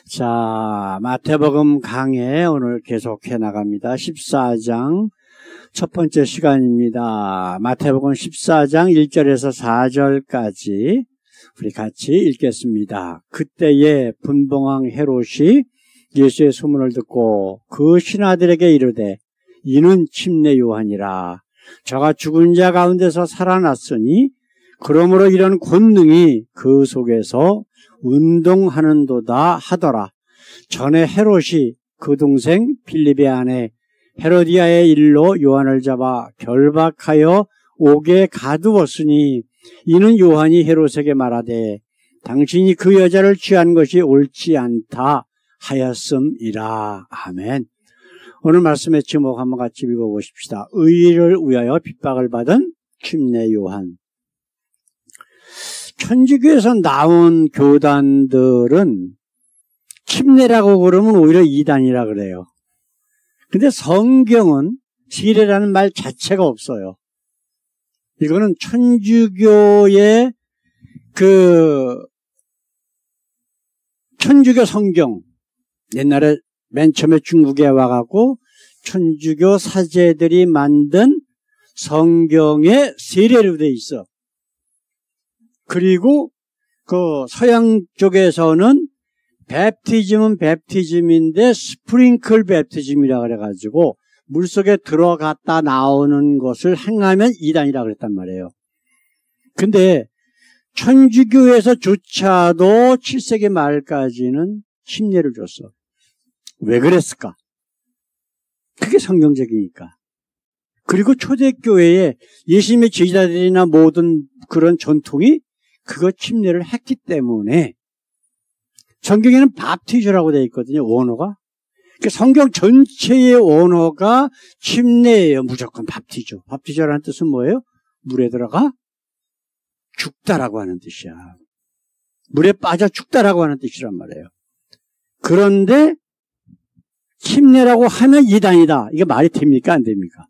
자, 마태복음 강해 오늘 계속해 나갑니다. 14장 첫 번째 시간입니다. 마태복음 14장 1절에서 4절까지 우리 같이 읽겠습니다. 그때에 분봉왕 헤롯이 예수의 소문을 듣고 그 신하들에게 이르되 이는 침례 요한이라. 저가 죽은 자 가운데서 살아났으니 그러므로 이런 권능이 그 속에서 운동하는도다 하더라. 전에 헤롯이 그 동생 빌립의 아내 헤로디아의 일로 요한을 잡아 결박하여 옥에 가두었으니 이는 요한이 헤롯에게 말하되 당신이 그 여자를 취한 것이 옳지 않다 하였음이라. 아멘. 오늘 말씀의 제목 한번 같이 읽어보십시다. 의를 위하여 핍박을 받은 침례 요한. 천주교에서 나온 교단들은 침례라고 그러면 오히려 이단이라 그래요. 근데 성경은 세례라는 말 자체가 없어요. 이거는 천주교의 천주교 성경, 옛날에 맨 처음에 중국에 와갖고 천주교 사제들이 만든 성경에 세례로 돼 있어. 그리고 그 서양 쪽에서는 베프티즘은 베프티즘인데 스프링클 베프티즘이라 그래가지고 물속에 들어갔다 나오는 것을 행하면 이단이라 그랬단 말이에요. 근데 천주교에서조차도 7세기 말까지는 침례를 줬어. 왜 그랬을까? 그게 성경적이니까. 그리고 초대교회에 예수님의 제자들이나 모든 그런 전통이 그거 침례를 했기 때문에 성경에는 밥티저라고 되어 있거든요. 원어가. 그러니까 성경 전체의 원어가 침례예요. 무조건 밥티저. 밥티저라는 뜻은 뭐예요? 물에 들어가 죽다라고 하는 뜻이야. 물에 빠져 죽다라고 하는 뜻이란 말이에요. 그런데 침례라고 하면 이단이다. 이게 말이 됩니까? 안 됩니까?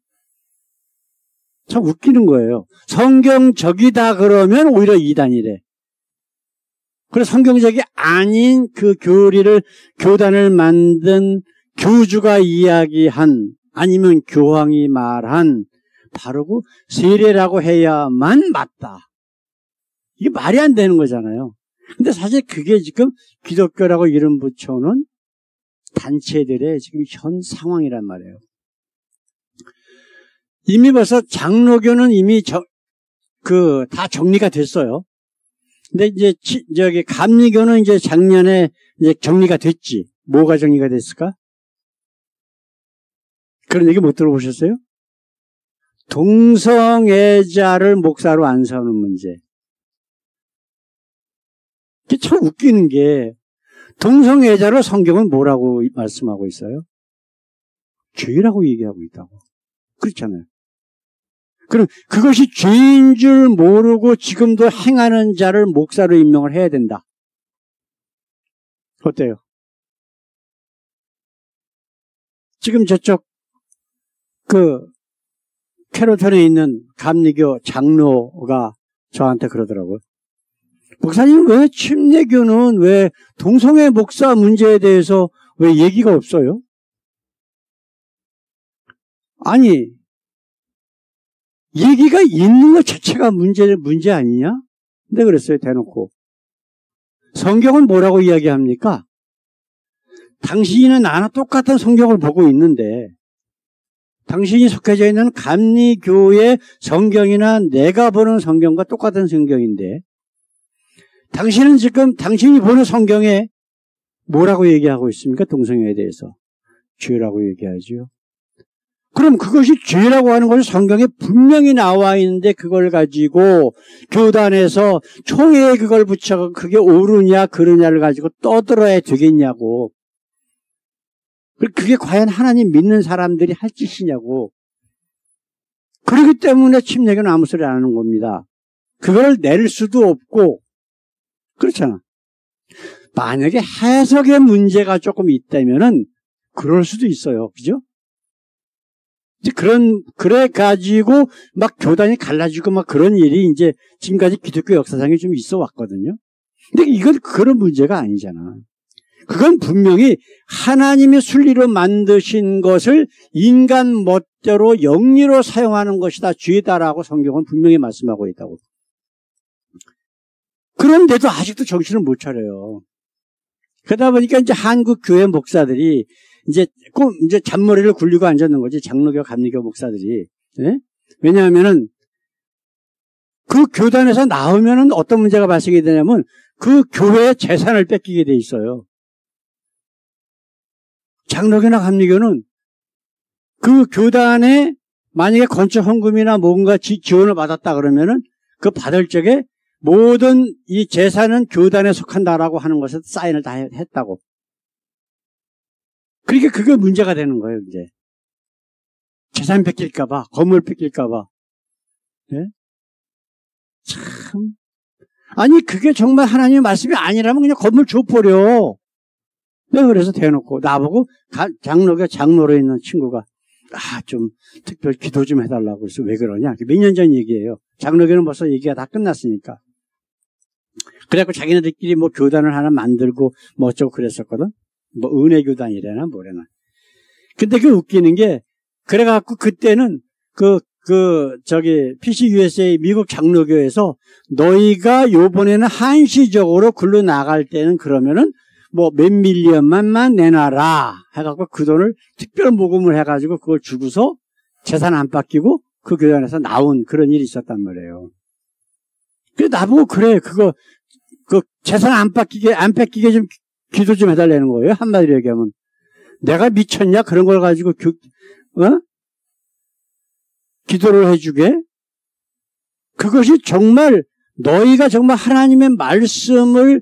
참 웃기는 거예요. 성경적이다 그러면 오히려 이단이래. 그래서 성경적이 아닌 그 교단을 만든 교주가 이야기한 아니면 교황이 말한 바로 그 세례라고 해야만 맞다. 이게 말이 안 되는 거잖아요. 근데 사실 그게 지금 기독교라고 이름 붙여놓은 단체들의 지금 현 상황이란 말이에요. 이미 벌써 장로교는 이미 다 정리가 됐어요. 근데 이제 감리교는 이제 작년에 이제 정리가 됐지. 뭐가 정리가 됐을까? 그런 얘기 못 들어보셨어요? 동성애자를 목사로 안 세우는 문제. 이게 참 웃기는 게 동성애자로 성경은 뭐라고 말씀하고 있어요? 죄라고 얘기하고 있다고. 그렇잖아요. 그럼 그것이 죄인 줄 모르고 지금도 행하는 자를 목사로 임명을 해야 된다. 어때요? 지금 저쪽 캐로턴에 있는 감리교 장로가 저한테 그러더라고요. 목사님 왜 침례교는 왜 동성애 목사 문제에 대해서 왜 얘기가 없어요? 아니 얘기가 있는 것 자체가 문제 아니냐? 근데 그랬어요, 대놓고. 성경은 뭐라고 이야기합니까? 당신은 나나 똑같은 성경을 보고 있는데, 당신이 속해져 있는 감리교의 성경이나 내가 보는 성경과 똑같은 성경인데, 당신은 지금 당신이 보는 성경에 뭐라고 얘기하고 있습니까? 동성애에 대해서. 죄라고 얘기하죠. 그럼 그것이 죄라고 하는 것이 성경에 분명히 나와 있는데 그걸 가지고 교단에서 총회에 그걸 붙여서 그게 옳으냐 그르냐를 가지고 떠들어야 되겠냐고. 그게 과연 하나님 믿는 사람들이 할 짓이냐고. 그렇기 때문에 침례교는 아무 소리 안 하는 겁니다. 그걸 낼 수도 없고 그렇잖아. 만약에 해석의 문제가 조금 있다면은 그럴 수도 있어요. 그죠? 이제 그래가지고 막 교단이 갈라지고 막 그런 일이 이제 지금까지 기독교 역사상에 좀 있어 왔거든요. 근데 이건 그런 문제가 아니잖아. 그건 분명히 하나님이 순리로 만드신 것을 인간 멋대로 영리로 사용하는 것이다. 죄다라고 성경은 분명히 말씀하고 있다고. 그런데도 아직도 정신을 못 차려요. 그러다 보니까 이제 한국 교회 목사들이 이제 꼭 이제 잔머리를 굴리고 앉았는 거지. 장로교, 감리교 목사들이. 예? 왜냐하면은 그 교단에서 나오면은 어떤 문제가 발생이 되냐면 그 교회의 재산을 뺏기게 돼 있어요. 장로교나 감리교는 그 교단에 만약에 건축 헌금이나 뭔가 지원을 받았다 그러면은 그 받을 적에 모든 이 재산은 교단에 속한다라고 하는 것에 사인을 다 했다고. 그러니까 그게 문제가 되는 거예요, 이제. 재산 뺏길까봐, 건물 뺏길까봐. 네? 참. 아니, 그게 정말 하나님의 말씀이 아니라면 그냥 건물 줘버려. 내가 그래서 대놓고, 나보고 장로교 장로로 있는 친구가, 좀 특별 기도 좀 해달라고. 그래서 왜 그러냐? 몇 년 전 얘기예요. 장로교는 벌써 얘기가 다 끝났으니까. 그래갖고 자기네들끼리 뭐 교단을 하나 만들고 뭐 어쩌고 그랬었거든. 뭐 은혜교단이래나 뭐래나. 근데 그 웃기는 게, 그래갖고 그때는 PC USA 미국 장로교에서 너희가 요번에는 한시적으로 글로 나갈 때는 그러면은 뭐 몇 밀리언만 내놔라 해갖고 그 돈을 특별 모금을 해가지고 그걸 주고서 재산 안 뺏기고 그 교단에서 나온 그런 일이 있었단 말이에요. 그래 나보고 그래 그 재산 안 뺏기게 좀 기도 좀 해달라는 거예요. 한마디로 얘기하면 내가 미쳤냐 그런 걸 가지고 기도를 해주게? 그것이 정말 너희가 정말 하나님의 말씀을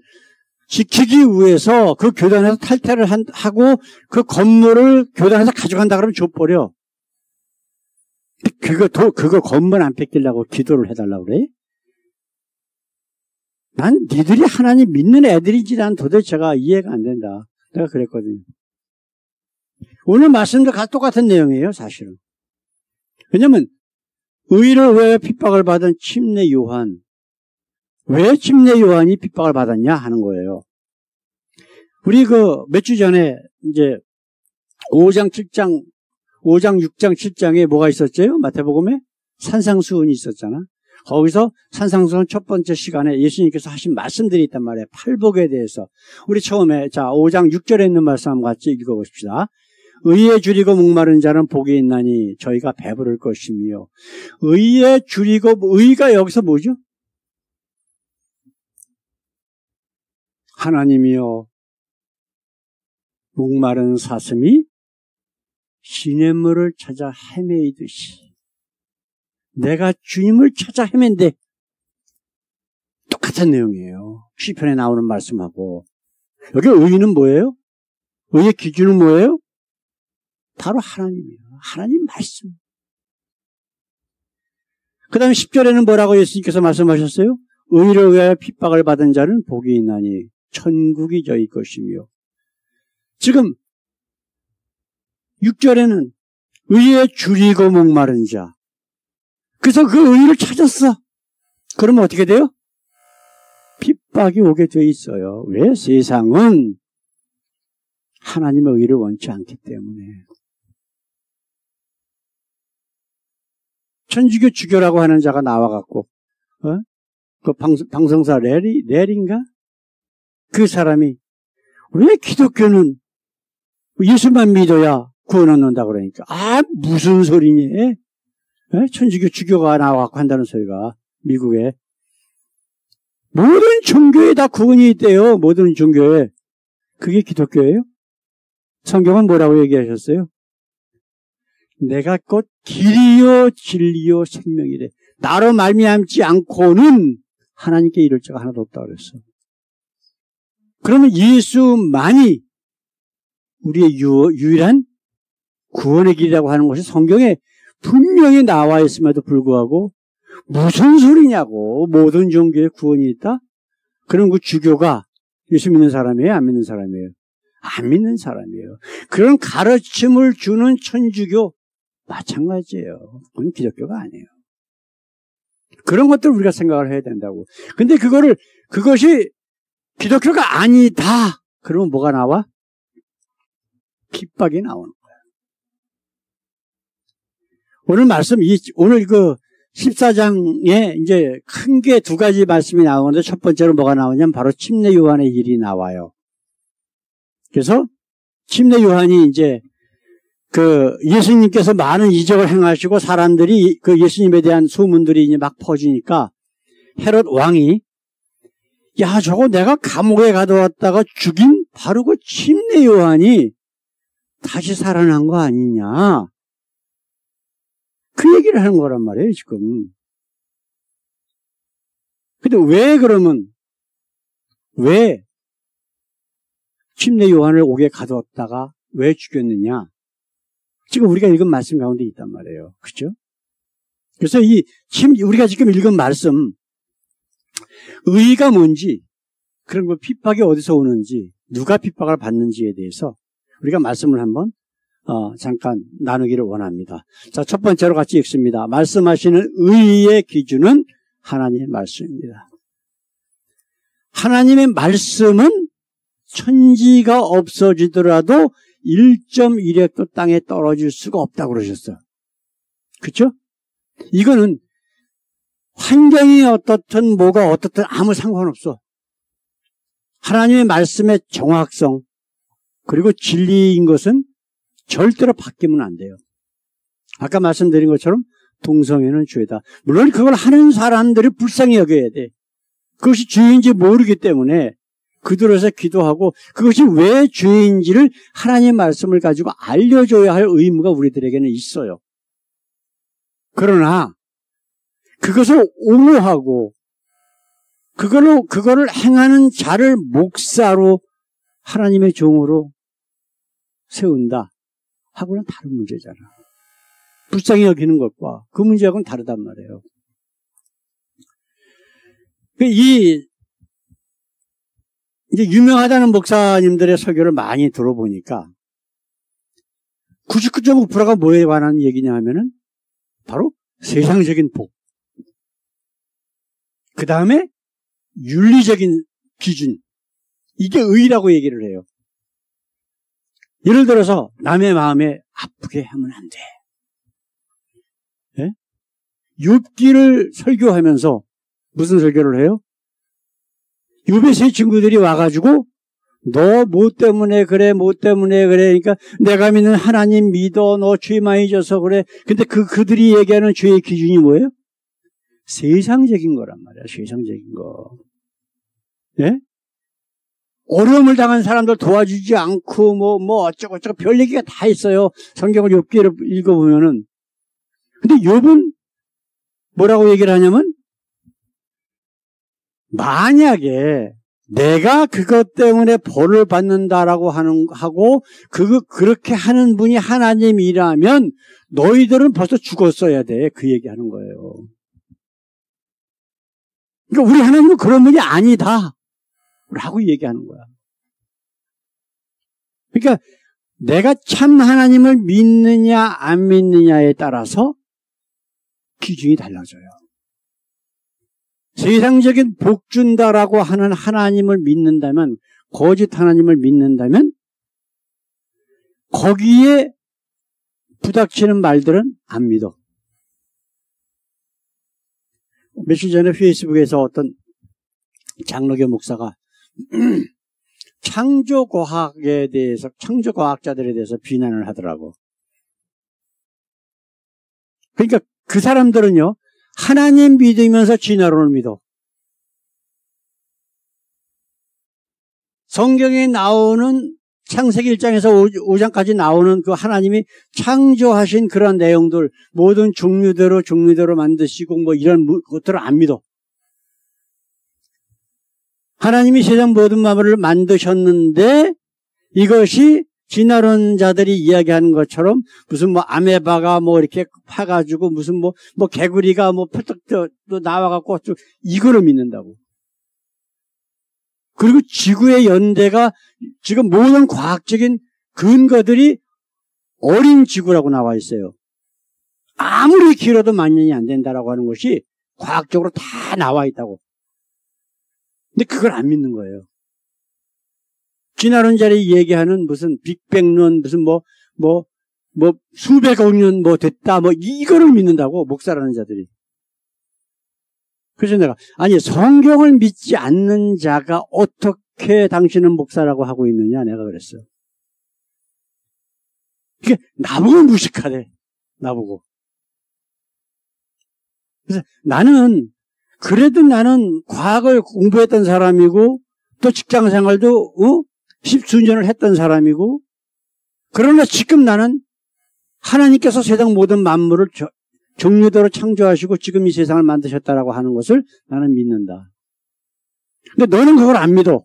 지키기 위해서 그 교단에서 탈퇴를 하고 그 건물을 교단에서 가져간다 그러면 줘버려. 그거 건물 안 뺏기려고 기도를 해달라고 그래? 난 니들이 하나님 믿는 애들이지 난 도대체가 이해가 안 된다. 내가 그랬거든요. 오늘 말씀도 똑같은 내용이에요, 사실은. 왜냐면 의를 위하여 핍박을 받은 침례 요한. 왜 침례 요한이 핍박을 받았냐 하는 거예요. 우리 몇 주 전에 이제 5장, 6장, 7장에 뭐가 있었죠? 마태복음에 산상수훈이 있었잖아. 거기서 산상수훈 첫 번째 시간에 예수님께서 하신 말씀들이 있단 말이에요. 팔복에 대해서. 우리 처음에 5장 6절에 있는 말씀 한번 같이 읽어봅시다. 의에 줄이고 목마른 자는 복이 있나니 저희가 배부를 것이며 의에 줄이고 의가 여기서 뭐죠? 하나님이여 목마른 사슴이 시냇물을 찾아 헤매이듯이 내가 주님을 찾아 헤맨데 똑같은 내용이에요. 시편에 나오는 말씀하고 여기 의는 뭐예요? 의의 기준은 뭐예요? 바로 하나님이에요. 하나님 말씀. 그 다음에 10절에는 뭐라고 예수님께서 말씀하셨어요? 의를 위하여 핍박을 받은 자는 복이 있나니 천국이 저희 것이며 지금 6절에는 의에 줄이고 목마른 자. 그래서 그 의를 찾았어. 그러면 어떻게 돼요? 핍박이 오게 돼 있어요. 왜? 세상은 하나님의 의를 원치 않기 때문에. 천주교 주교라고 하는 자가 나와갖고, 그 방송사 레리인가? 그 사람이, 왜 기독교는 예수만 믿어야 구원 얻는다 그러니까. 무슨 소리니? 천주교 주교가 나와갖고 한다는 소리가, 미국에. 모든 종교에 다 구원이 있대요. 모든 종교에. 그게 기독교예요? 성경은 뭐라고 얘기하셨어요? 내가 곧 길이요 진리요 생명이래. 나로 말미암지 않고는 하나님께 이를 자가 하나도 없다 그랬어. 그러면 예수만이 우리의 유일한 구원의 길이라고 하는 것이 성경에 분명히 나와 있음에도 불구하고 무슨 소리냐고. 모든 종교에 구원이 있다? 그럼 그 주교가 예수 믿는 사람이에요? 안 믿는 사람이에요? 안 믿는 사람이에요. 그런 가르침을 주는 천주교 마찬가지예요. 그건 기독교가 아니에요. 그런 것들을 우리가 생각을 해야 된다고. 근데 그것이 기독교가 아니다. 그러면 뭐가 나와? 핍박이 나오는 거야. 오늘 말씀, 오늘 그 14장에 이제 큰 게 두 가지 말씀이 나오는데 첫 번째로 뭐가 나오냐면 바로 침례 요한의 일이 나와요. 그래서 침례 요한이 이제 그 예수님께서 많은 이적을 행하시고 사람들이 그 예수님에 대한 소문들이 이제 막 퍼지니까 헤롯 왕이 야, 저거 내가 감옥에 가둬왔다가 죽인 바로 그 침례 요한이 다시 살아난 거 아니냐. 그 얘기를 하는 거란 말이에요, 지금. 근데 왜 그러면, 왜 침례 요한을 옥에 가두었다가 왜 죽였느냐? 지금 우리가 읽은 말씀 가운데 있단 말이에요. 그렇죠? 그래서 우리가 지금 읽은 말씀, 의의가 뭔지, 그런 거 핍박이 어디서 오는지, 누가 핍박을 받는지에 대해서 우리가 말씀을 한번 잠깐 나누기를 원합니다. 자, 첫 번째로 같이 읽습니다. 말씀하시는 의의의 기준은 하나님의 말씀입니다. 하나님의 말씀은 천지가 없어지더라도 1.1획도 땅에 떨어질 수가 없다고 그러셨어요. 그렇죠? 이거는 환경이 어떻든 뭐가 어떻든 아무 상관없어. 하나님의 말씀의 정확성 그리고 진리인 것은 절대로 바뀌면 안 돼요. 아까 말씀드린 것처럼 동성애는 죄다. 물론 그걸 하는 사람들이 불쌍히 여겨야 돼. 그것이 죄인지 모르기 때문에 그들에서 기도하고 그것이 왜 죄인지를 하나님의 말씀을 가지고 알려줘야 할 의무가 우리들에게는 있어요. 그러나 그것을 옹호하고 그거를 행하는 자를 목사로 하나님의 종으로 세운다 하고는 다른 문제잖아. 불쌍히 여기는 것과 그 문제하고는 다르단 말이에요. 이제 유명하다는 목사님들의 설교를 많이 들어보니까 99.5%가 뭐에 관한 얘기냐 하면은 바로 세상적인 복. 그 다음에 윤리적인 기준. 이게 의라고 얘기를 해요. 예를 들어서 남의 마음에 아프게 하면 안 돼. 예? 욥기를 설교하면서 무슨 설교를 해요? 욥의 세 친구들이 와가지고 너 뭐 때문에 그래 뭐 때문에 그래 그러니까 내가 믿는 하나님 믿어 너 죄 많이 져서 그래. 근데 그들이 얘기하는 죄의 기준이 뭐예요? 세상적인 거란 말이야. 세상적인 거. 예? 어려움을 당한 사람들 도와주지 않고 뭐 어쩌고저쩌고 별 얘기가 다 있어요. 성경을 욥기를 읽어보면은. 근데 욥은 뭐라고 얘기를 하냐면 만약에 내가 그것 때문에 벌을 받는다라고 하고 그렇게 하는 분이 하나님이라면 너희들은 벌써 죽었어야 돼. 그 얘기하는 거예요. 그러니까 우리 하나님은 그런 분이 아니다 라고 얘기하는 거야. 그러니까 내가 참 하나님을 믿느냐 안 믿느냐에 따라서 기준이 달라져요. 세상적인 복 준다라고 하는 하나님을 믿는다면, 거짓 하나님을 믿는다면 거기에 부닥치는 말들은 안 믿어. 며칠 전에 페이스북에서 어떤 장로교 목사가 창조과학에 대해서, 창조과학자들에 대해서 비난을 하더라고. 그러니까 그 사람들은요, 하나님 믿으면서 진화론을 믿어. 성경에 나오는 창세기 1장에서 5장까지 나오는 그 하나님이 창조하신 그런 내용들, 모든 종류대로 만드시고 뭐 이런 것들을 안 믿어. 하나님이 세상 모든 만물을 만드셨는데 이것이 진화론자들이 이야기하는 것처럼 무슨 뭐 아메바가 뭐 이렇게 파가지고 무슨 뭐 개구리가 뭐 펄떡 또 나와갖고 이거를 믿는다고. 그리고 지구의 연대가 지금 모든 과학적인 근거들이 어린 지구라고 나와 있어요. 아무리 길어도 10,000년이 안 된다라고 하는 것이 과학적으로 다 나와 있다고. 근데 그걸 안 믿는 거예요. 지나는 자리 얘기하는 무슨 빅뱅론, 무슨 수백억 년 됐다, 이거를 믿는다고, 목사라는 자들이. 그래서 내가, 아니, 성경을 믿지 않는 자가 어떻게 당신은 목사라고 하고 있느냐, 내가 그랬어요. 이게 나보고 무식하대, 나보고. 그래서 그래도 나는 과학을 공부했던 사람이고, 또 직장 생활도, 십수년을 했던 사람이고, 그러나 지금 나는 하나님께서 세상 모든 만물을 정류대로 창조하시고 지금 이 세상을 만드셨다라고 하는 것을 나는 믿는다. 근데 너는 그걸 안 믿어.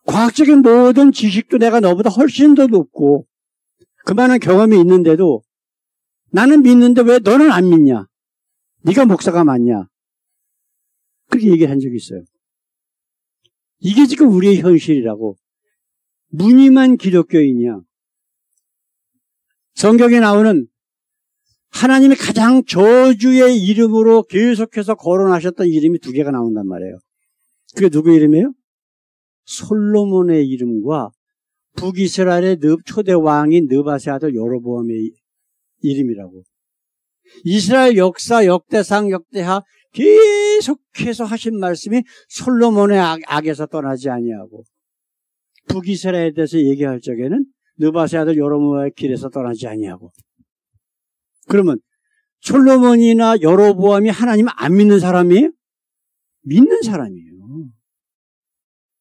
과학적인 모든 지식도 내가 너보다 훨씬 더 높고 그 많은 경험이 있는데도 나는 믿는데 왜 너는 안 믿냐? 네가 목사가 맞냐? 그렇게 얘기한 적이 있어요. 이게 지금 우리의 현실이라고. 무늬만 기독교인이야. 성경에 나오는 하나님이 가장 저주의 이름으로 계속해서 거론하셨던 이름이 2개가 나온단 말이에요. 그게 누구 이름이에요? 솔로몬의 이름과 북이스라엘의 초대 왕인 느밧의 아들 여로보암의 이름이라고. 이스라엘 역사, 역대상, 역대하 계속해서 하신 말씀이 솔로몬의 악에서 떠나지 아니하고 북이스라엘에 대해서 얘기할 적에는 느밧의 아들 여로보암의 길에서 떠나지 아니하고. 그러면 솔로몬이나 여로보암이 하나님을 안 믿는 사람이에요? 믿는 사람이에요.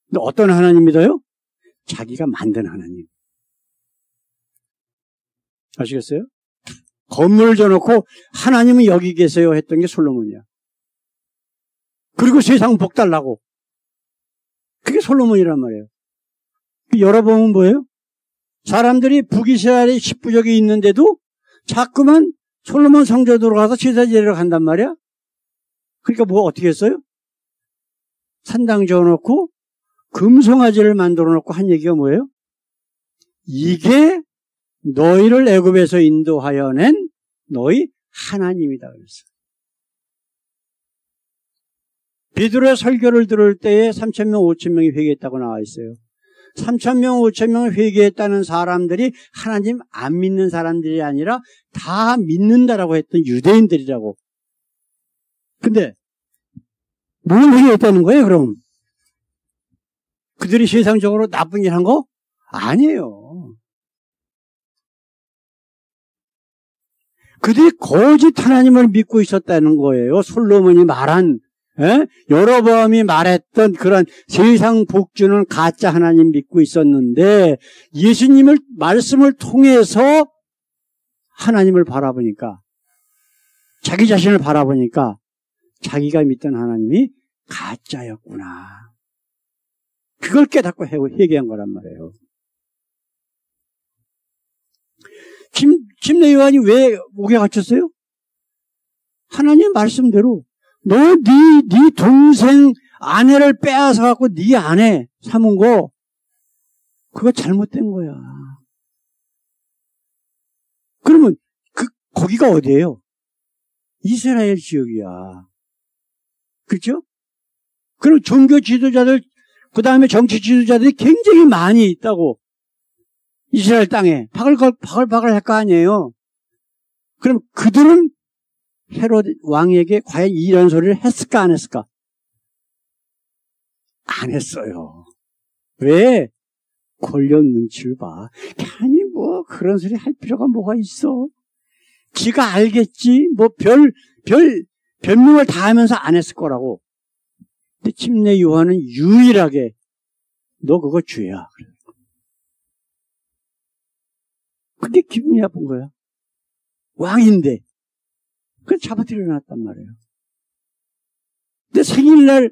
근데 어떤 하나님 믿어요? 자기가 만든 하나님. 아시겠어요? 건물을 줘놓고 하나님은 여기 계세요 했던 게 솔로몬이야. 그리고 세상 복 달라고. 그게 솔로몬이란 말이에요. 여로보암은 뭐예요? 사람들이 북이스라엘의 10부족이 있는데도 자꾸만 솔로몬 성전으로 가서 제사 지내러 간단 말이야. 그러니까 어떻게 했어요? 산당 지어놓고 금송아지를 만들어 놓고 한 얘기가 뭐예요? 이게 너희를 애굽에서 인도하여 낸 너희 하나님이다 그랬어요. 베드로의 설교를 들을 때에 3,000명, 5,000명이 회개했다고 나와 있어요. 3,000명, 5,000명을 회개했다는 사람들이 하나님 안 믿는 사람들이 아니라 다 믿는다라고 했던 유대인들이라고. 근데 뭘 회개했다는 거예요, 그럼? 그들이 세상적으로 나쁜 일 한 거? 아니에요. 그들이 거짓 하나님을 믿고 있었다는 거예요. 솔로몬이 말한, 여로보암이 말했던 그런 세상 복주는 가짜 하나님 믿고 있었는데 예수님을 말씀을 통해서 하나님을 바라보니까 자기 자신을 바라보니까 자기가 믿던 하나님이 가짜였구나. 그걸 깨닫고 회개한 거란 말이에요. 침례 요한이 왜 옥에 갇혔어요? 하나님 말씀대로 너 네 동생 아내를 빼앗아 갖고 네 아내 삼은 거 그거 잘못된 거야. 그러면 거기가 어디예요? 이스라엘 지역이야. 그렇죠? 그럼 종교 지도자들 그 다음에 정치 지도자들이 굉장히 많이 있다고. 이스라엘 땅에 바글바글 할 거 아니에요. 그럼 그들은 헤롯 왕에게 과연 이런 소리를 했을까 안 했을까? 안 했어요. 왜? 권력 눈치를 봐. 아니 그런 소리 할 필요가 뭐가 있어? 지가 알겠지. 변명을 다 하면서 안 했을 거라고. 근데 침례 요한은 유일하게 너 그거 죄야. 그게 기분이 나쁜 거야. 왕인데. 그래서 잡아들여 놨단 말이에요. 근데 생일날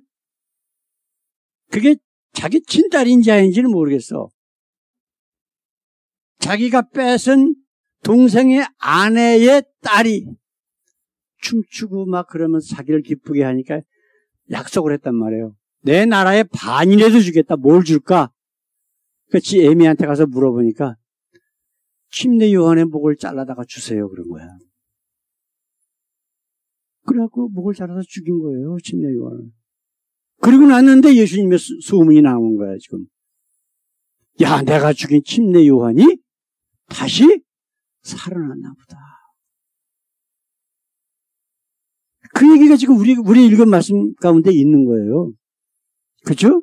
그게 자기 친딸인지 아닌지는 모르겠어. 자기가 뺏은 동생의 아내의 딸이 춤추고 막 그러면서 자기를 기쁘게 하니까 약속을 했단 말이에요. 내 나라의 반이라도 주겠다. 뭘 줄까? 그치 애미한테 가서 물어보니까 침례 요한의 목을 잘라다가 주세요. 그런 거야. 그래갖고 목을 잘라서 죽인 거예요. 침례 요한을. 그리고 났는데 예수님의 소문이 나온 거야, 지금. 야, 내가 죽인 침례 요한이 다시 살아났나 보다. 그 얘기가 지금 우리 읽은 말씀 가운데 있는 거예요. 그렇죠?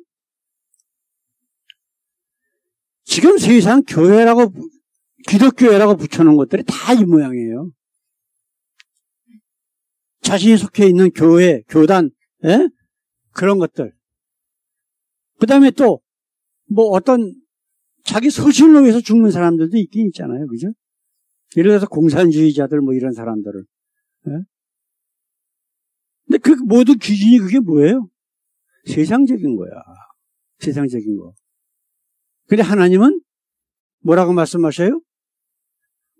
지금 세상 교회라고, 기독교회라고 붙여놓은 것들이 다 이 모양이에요. 자신이 속해 있는 교회, 교단, 예? 그런 것들. 그 다음에 또, 어떤, 자기 소신을 위해서 죽는 사람들도 있긴 있잖아요. 그죠? 예를 들어서 공산주의자들 이런 사람들을. 예? 근데 그 모든 기준이 그게 뭐예요? 세상적인 거야. 세상적인 거. 근데 하나님은 뭐라고 말씀하셔요?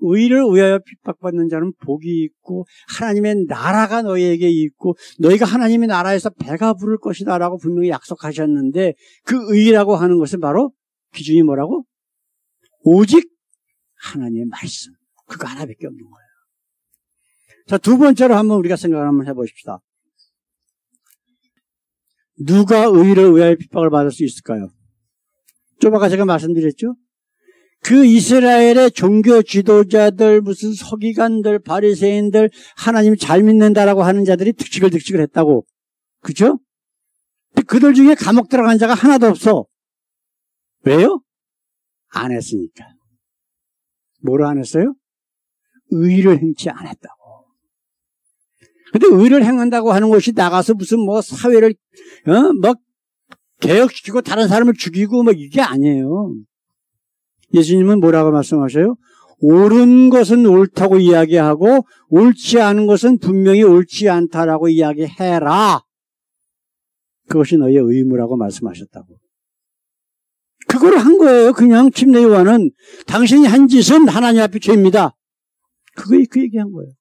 의를 위하여 핍박받는 자는 복이 있고 하나님의 나라가 너희에게 있고 너희가 하나님의 나라에서 배가 부를 것이다 라고 분명히 약속하셨는데 그 의라고 하는 것은 바로 기준이 뭐라고? 오직 하나님의 말씀. 그거 하나밖에 없는 거예요. 자, 두 번째로 한번 우리가 생각을 한번 해보십시다. 누가 의를 위하여 핍박을 받을 수 있을까요? 좀 아까 제가 말씀드렸죠? 그 이스라엘의 종교 지도자들, 무슨 서기관들, 바리새인들, 하나님 잘 믿는다라고 하는 자들이 득식을 했다고. 그죠? 그들 중에 감옥 들어간 자가 하나도 없어. 왜요? 안 했으니까. 뭐로 안 했어요? 의를 행치 않았다고. 근데 의를 행한다고 하는 것이 나가서 무슨 사회를, 개혁시키고 다른 사람을 죽이고 이게 아니에요. 예수님은 뭐라고 말씀하셔요? 옳은 것은 옳다고 이야기하고 옳지 않은 것은 분명히 옳지 않다라고 이야기해라. 그것이 너희의 의무라고 말씀하셨다고. 그걸 한 거예요. 그냥 침례 요한은 당신이 한 짓은 하나님 앞에 죄입니다. 그 얘기한 거예요.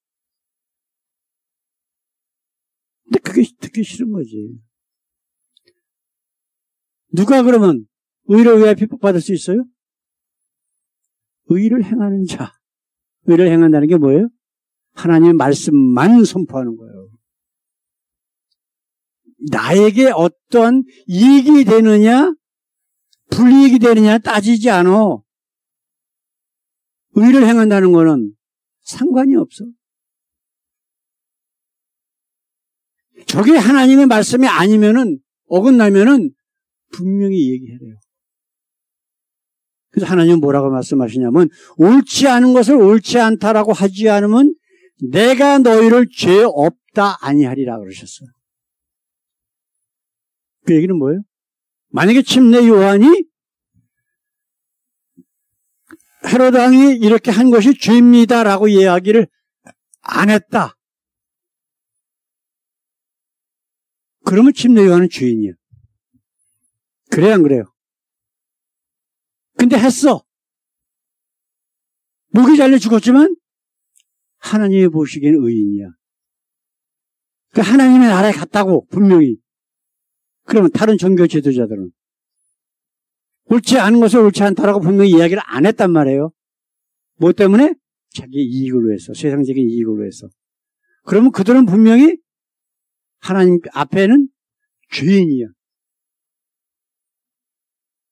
근데 그게 듣기 싫은 거지. 누가 그러면 의를 위하여 핍박받을 수 있어요? 의를 행하는 자. 의를 행한다는 게 뭐예요? 하나님의 말씀만 선포하는 거예요. 나에게 어떤 이익이 되느냐, 불이익이 되느냐 따지지 않아. 의를 행한다는 거는 상관이 없어. 저게 하나님의 말씀이 아니면은, 어긋나면은 분명히 얘기해야 돼요. 그래서 하나님은 뭐라고 말씀하시냐면 옳지 않은 것을 옳지 않다라고 하지 않으면 내가 너희를 죄 없다 아니하리라 그러셨어요. 그 얘기는 뭐예요? 만약에 침례 요한이 헤로드 왕이 이렇게 한 것이 죄입니다라고 이야기를 안 했다. 그러면 침례 요한은 죄인이야. 그래요, 안 그래요? 근데 했어. 목이 잘려 죽었지만 하나님이 보시기엔 의인이야. 그러니까 하나님의 나라에 갔다고 분명히. 그러면 다른 종교 지도자들은 옳지 않은 것을 옳지 않다라고 분명히 이야기를 안 했단 말이에요. 뭐 때문에? 자기 이익을 위해서, 세상적인 이익을 위해서. 그러면 그들은 분명히 하나님 앞에는 죄인이야.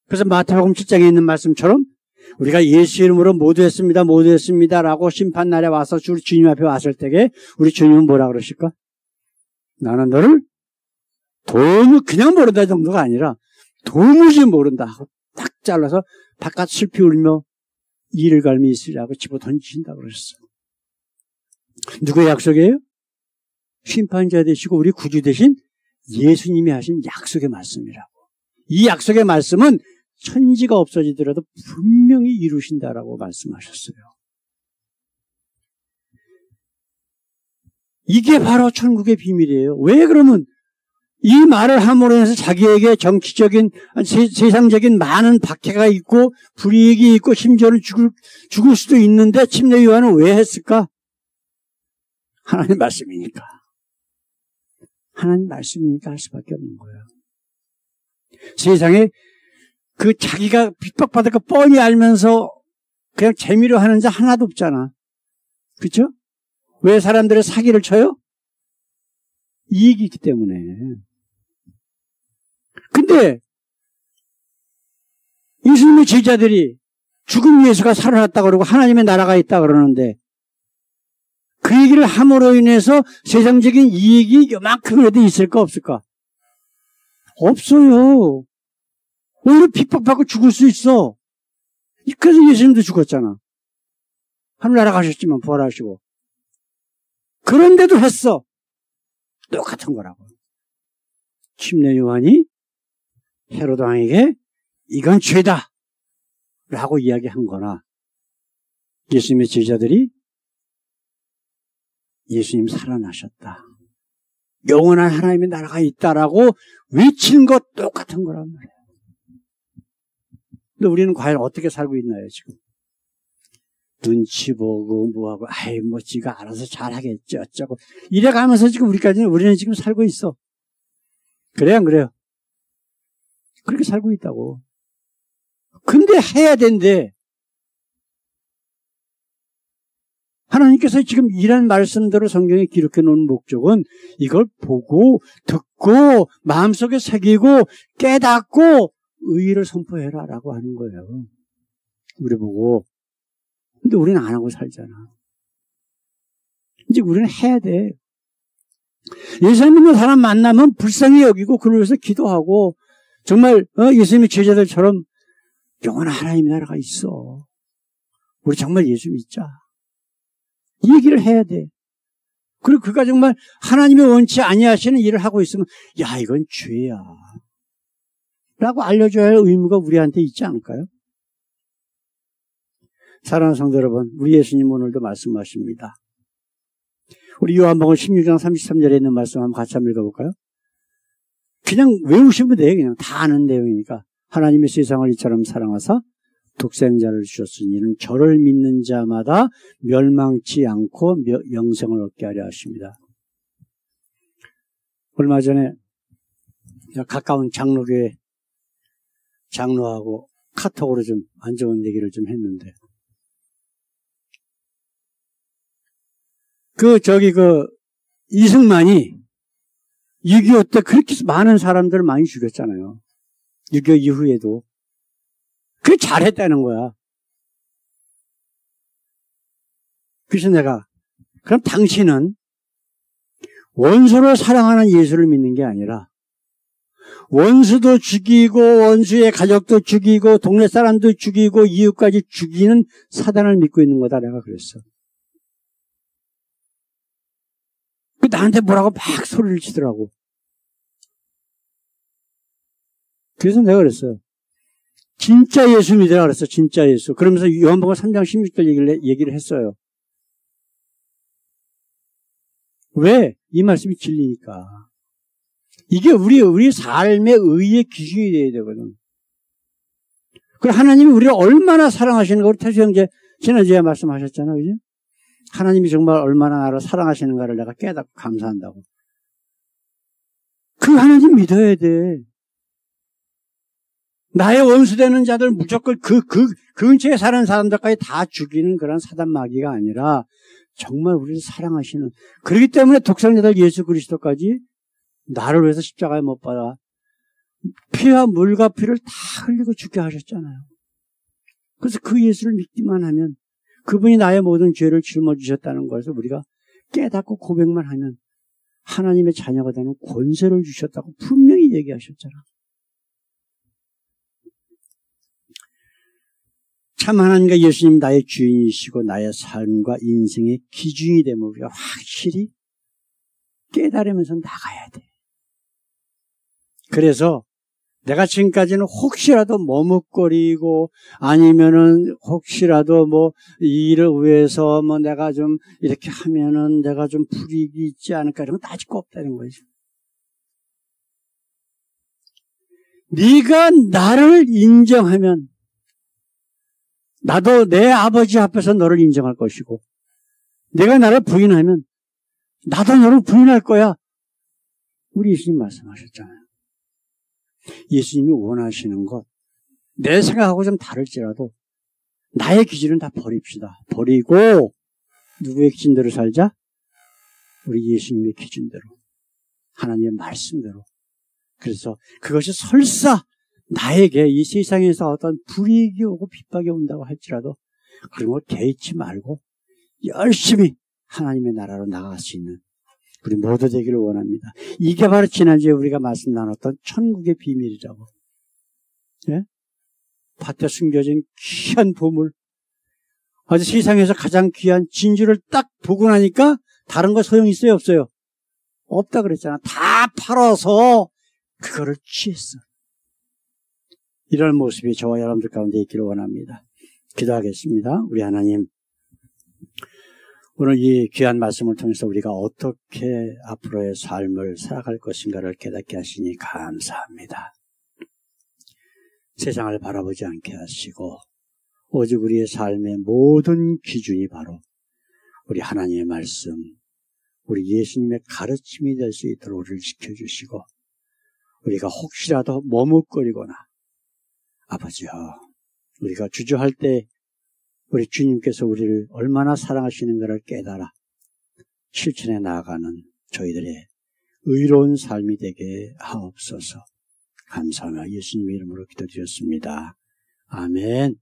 그래서 마태복음 7장에 있는 말씀처럼 우리가 예수 이름으로 모두 했습니다 라고 심판날에 와서 주님 앞에 왔을 때에 우리 주님은 뭐라 그러실까? 나는 너를 그냥 모른다 정도가 아니라 도무지 모른다 하고 딱 잘라서 바깥 슬피 울며 이를 갈미 있으리라고 집어 던지신다 그러셨어요. 누구의 약속이에요? 심판자 되시고 우리 구주 되신 예수님이 하신 약속의 말씀이라고. 이 약속의 말씀은 천지가 없어지더라도 분명히 이루신다라고 말씀하셨어요. 이게 바로 천국의 비밀이에요. 왜 그러면 이 말을 함으로 해서 자기에게 정치적인, 세상적인 많은 박해가 있고 불이익이 있고 심지어는 죽을 수도 있는데 침례 요한은 왜 했을까? 하나님 말씀이니까. 하나님 말씀이니까 할 수밖에 없는 거예요. 세상에 그 자기가 핍박받을 거 뻔히 알면서 그냥 재미로 하는 자 하나도 없잖아. 그렇죠? 왜 사람들의 사기를 쳐요? 이익이 있기 때문에. 근데 예수님의 제자들이 죽은 예수가 살아났다 그러고 하나님의 나라가 있다 그러는데 그 얘기를 함으로 인해서 세상적인 이익이 요만큼이라도 있을까 없을까? 없어요. 오히려 핍박받고 죽을 수 있어. 그래서 예수님도 죽었잖아. 하늘나라 가셨지만 부활하시고. 그런데도 했어. 똑같은 거라고. 침례 요한이 헤로드 왕에게 이건 죄다 라고 이야기한 거나 예수님의 제자들이 예수님 살아나셨다. 영원한 하나님의 나라가 있다라고 외친 것 똑같은 거란 말이에요. 근데 우리는 과연 어떻게 살고 있나요, 지금? 눈치 보고 뭐하고 아이 뭐 지가 알아서 잘하겠지 어쩌고 이래가면서 지금 우리는 지금 살고 있어. 그래요 안 그래요? 그렇게 살고 있다고. 근데 해야 된대. 하나님께서 지금 이런 말씀대로 성경에 기록해 놓은 목적은 이걸 보고 듣고 마음속에 새기고 깨닫고 의의를 선포해라 라고 하는 거예요. 우리 보고. 근데 우리는 안 하고 살잖아. 이제 우리는 해야 돼. 예수 믿는 사람 만나면 불쌍히 여기고 그를 위해서 기도하고 정말 예수님의 제자들처럼 영원한 하나님의 나라가 있어. 우리 정말 예수 믿자. 이 얘기를 해야 돼. 그리고 그가 정말 하나님의 원치 아니하시는 일을 하고 있으면 야 이건 죄야 라고 알려줘야 할 의무가 우리한테 있지 않을까요? 사랑하는 성도 여러분, 우리 예수님 오늘도 말씀하십니다. 우리 요한복음 16장 33절에 있는 말씀 한번 같이 한번 읽어볼까요? 그냥 외우시면 돼요. 그냥 다 아는 내용이니까. 하나님의 세상을 이처럼 사랑하사 독생자를 주셨으니 이는 저를 믿는 자마다 멸망치 않고 영생을 얻게 하려 하십니다. 얼마 전에 가까운 장로교회 장로하고 카톡으로 좀 안 좋은 얘기를 좀 했는데 이승만이 6.25 때 그렇게 많은 사람들을 많이 죽였잖아요. 6.25 이후에도. 그게 잘했다는 거야. 그래서 내가 그럼 당신은 원수를 사랑하는 예수를 믿는 게 아니라 원수도 죽이고 원수의 가족도 죽이고 동네 사람도 죽이고 이웃까지 죽이는 사단을 믿고 있는 거다 내가 그랬어. 나한테 뭐라고 막 소리를 치더라고. 그래서 내가 그랬어요. 진짜 예수 믿으라 그랬어. 진짜 예수. 그러면서 요한복음 3장 16절 얘기를 했어요. 왜? 이 말씀이 진리니까. 이게 우리 삶의 의의 기준이 돼야 되거든. 그리고 하나님이 우리를 얼마나 사랑하시는가 우리 태수 형제 지난주에 말씀하셨잖아요. 그죠? 하나님이 정말 얼마나 나를 사랑하시는가를 내가 깨닫고 감사한다고. 그 하나님 믿어야 돼. 나의 원수 되는 자들 무조건 그 근처에 사는 사람들까지 다 죽이는 그런 사단 마귀가 아니라 정말 우리를 사랑하시는. 그렇기 때문에 독생자들 예수 그리스도까지 나를 위해서 십자가에 못 박아 피와 물과 피를 다 흘리고 죽게 하셨잖아요. 그래서 그 예수를 믿기만 하면 그분이 나의 모든 죄를 짊어지셨다는 것을 우리가 깨닫고 고백만 하면 하나님의 자녀가 되는 권세를 주셨다고 분명히 얘기하셨잖아. 참 하나님과 예수님 나의 주인이시고 나의 삶과 인생의 기준이 되면 우리가 확실히 깨달으면서 나가야 돼. 그래서 내가 지금까지는 혹시라도 머뭇거리고 아니면은 혹시라도 뭐 이 일을 위해서 뭐 내가 좀 이렇게 하면은 내가 좀 불이익이 있지 않을까 이런 건 따지고 없다는 거죠. 네가 나를 인정하면 나도 내 아버지 앞에서 너를 인정할 것이고 내가 나를 부인하면 나도 너를 부인할 거야. 우리 예수님 말씀하셨잖아요. 예수님이 원하시는 것, 내 생각하고 좀 다를지라도 나의 기준은 다 버립시다. 버리고 누구의 기준대로 살자? 우리 예수님의 기준대로, 하나님의 말씀대로 그래서 그것이 설사 나에게 이 세상에서 어떤 불이익이 오고 핍박이 온다고 할지라도 그런 걸 개의치 말고 열심히 하나님의 나라로 나아갈 수 있는 우리 모두 되기를 원합니다. 이게 바로 지난주에 우리가 말씀 나눴던 천국의 비밀이라고. 예? 밭에 숨겨진 귀한 보물. 어제 세상에서 가장 귀한 진주를 딱 보고 나니까 다른 거 소용 있어요, 없어요? 없다 그랬잖아. 다 팔아서 그거를 취했어. 이런 모습이 저와 여러분들 가운데 있기를 원합니다. 기도하겠습니다. 우리 하나님, 오늘 이 귀한 말씀을 통해서 우리가 어떻게 앞으로의 삶을 살아갈 것인가를 깨닫게 하시니 감사합니다. 세상을 바라보지 않게 하시고 오직 우리의 삶의 모든 기준이 바로 우리 하나님의 말씀, 우리 예수님의 가르침이 될 수 있도록 우리를 지켜주시고 우리가 혹시라도 머뭇거리거나 아버지여, 우리가 주저할 때 우리 주님께서 우리를 얼마나 사랑하시는가를 깨달아 실천해 나아가는 저희들의 의로운 삶이 되게 하옵소서. 감사하며 예수님의 이름으로 기도드렸습니다. 아멘.